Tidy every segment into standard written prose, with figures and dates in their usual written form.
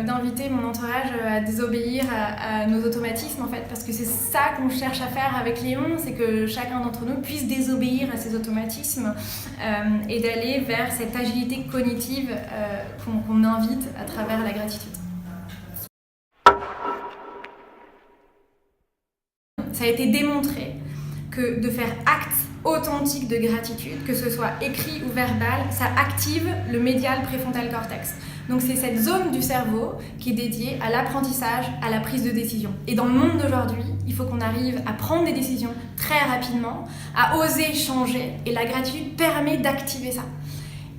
d'inviter mon entourage à désobéir à nos automatismes, en fait, parce que c'est ça qu'on cherche à faire avec Léon, c'est que chacun d'entre nous puisse désobéir à ses automatismes et d'aller vers cette agilité cognitive qu'on invite à travers la gratitude. Ça a été démontré que de faire acte authentique de gratitude, que ce soit écrit ou verbal, ça active le médial préfrontal cortex. Donc c'est cette zone du cerveau qui est dédiée à l'apprentissage, à la prise de décision. Et dans le monde d'aujourd'hui, il faut qu'on arrive à prendre des décisions très rapidement, à oser changer, et la gratitude permet d'activer ça.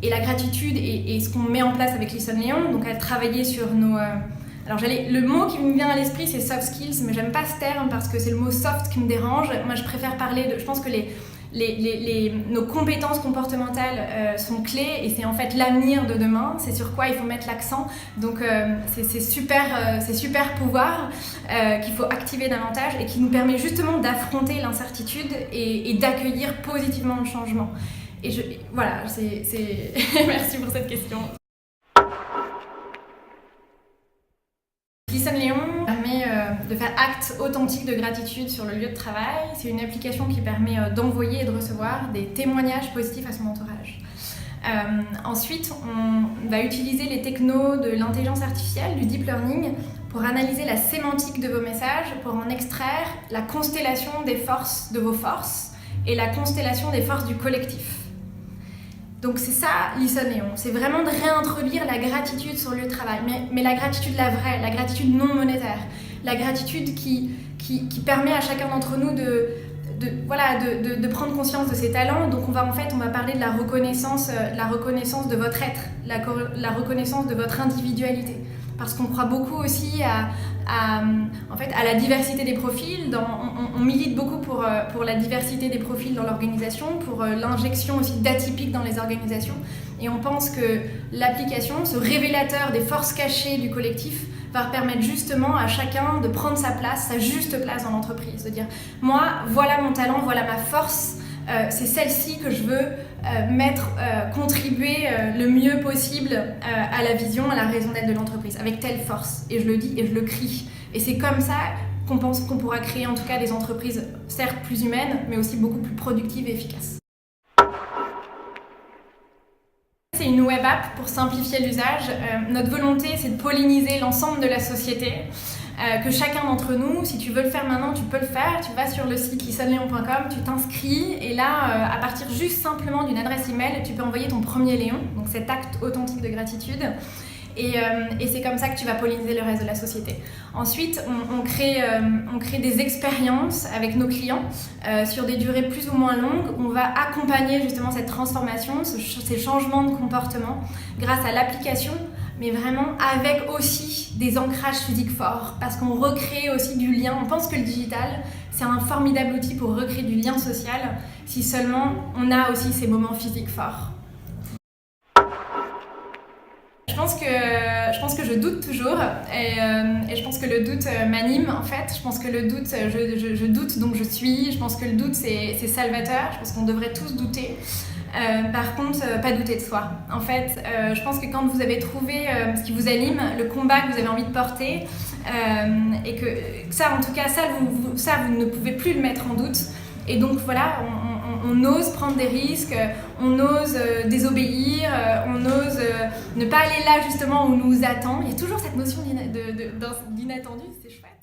Et la gratitude est ce qu'on met en place avec Listen Léon, donc à travailler sur nos... le mot qui me vient à l'esprit, c'est soft skills, mais j'aime pas ce terme parce que c'est le mot soft qui me dérange. Moi, je préfère parler de... Je pense que nos compétences comportementales sont clés et c'est en fait l'avenir de demain, c'est sur quoi il faut mettre l'accent. Donc c'est super pouvoir qu'il faut activer davantage et qui nous permet justement d'affronter l'incertitude et d'accueillir positivement le changement. Et merci pour cette question. Listen Léon permet de faire acte authentique de gratitude sur le lieu de travail. C'est une application qui permet d'envoyer et de recevoir des témoignages positifs à son entourage. Ensuite, on va utiliser les technos de l'intelligence artificielle, du deep learning, pour analyser la sémantique de vos messages, pour en extraire la constellation des forces de vos forces et la constellation des forces du collectif. Donc c'est ça, Listen Léon, c'est vraiment de réintroduire la gratitude sur le lieu de travail, mais la gratitude la vraie, la gratitude non monétaire, la gratitude qui permet à chacun d'entre nous de prendre conscience de ses talents. Donc on va parler de la reconnaissance de votre être, la reconnaissance de votre individualité, parce qu'on croit beaucoup aussi à la diversité des profils. On milite beaucoup pour la diversité des profils dans l'organisation, pour l'injection aussi d'atypiques dans les organisations. Et on pense que l'application, ce révélateur des forces cachées du collectif, va permettre justement à chacun de prendre sa place, sa juste place dans l'entreprise. De dire, moi, voilà mon talent, voilà ma force, c'est celle-ci que je veux contribuer le mieux possible à la vision, à la raison d'être de l'entreprise, avec telle force. Et je le dis et je le crie. Et c'est comme ça qu'on pense qu'on pourra créer en tout cas des entreprises certes plus humaines, mais aussi beaucoup plus productives et efficaces. C'est une web app pour simplifier l'usage. Notre volonté, c'est de polliniser l'ensemble de la société. Que chacun d'entre nous, si tu veux le faire maintenant, tu peux le faire. Tu vas sur le site listenleon.com, tu t'inscris et là, à partir juste simplement d'une adresse email, tu peux envoyer ton premier Léon, donc cet acte authentique de gratitude. Et c'est comme ça que tu vas polliniser le reste de la société. Ensuite, on crée des expériences avec nos clients sur des durées plus ou moins longues. On va accompagner justement cette transformation, ces changements de comportement grâce à l'application, mais vraiment avec aussi des ancrages physiques forts, parce qu'on recrée aussi du lien. On pense que le digital, c'est un formidable outil pour recréer du lien social, si seulement on a aussi ces moments physiques forts. Je pense que je doute toujours et je pense que le doute m'anime en fait. Je pense que le doute, je doute donc je suis. Je pense que le doute c'est salvateur. Je pense qu'on devrait tous douter. Par contre, pas douter de soi. En fait, je pense que quand vous avez trouvé ce qui vous anime, le combat que vous avez envie de porter, et que ça, en tout cas, vous ne pouvez plus le mettre en doute. Et donc voilà, on ose prendre des risques, on ose désobéir, on ose ne pas aller là justement où on nous attend. Il y a toujours cette notion d'inattendu, c'est chouette.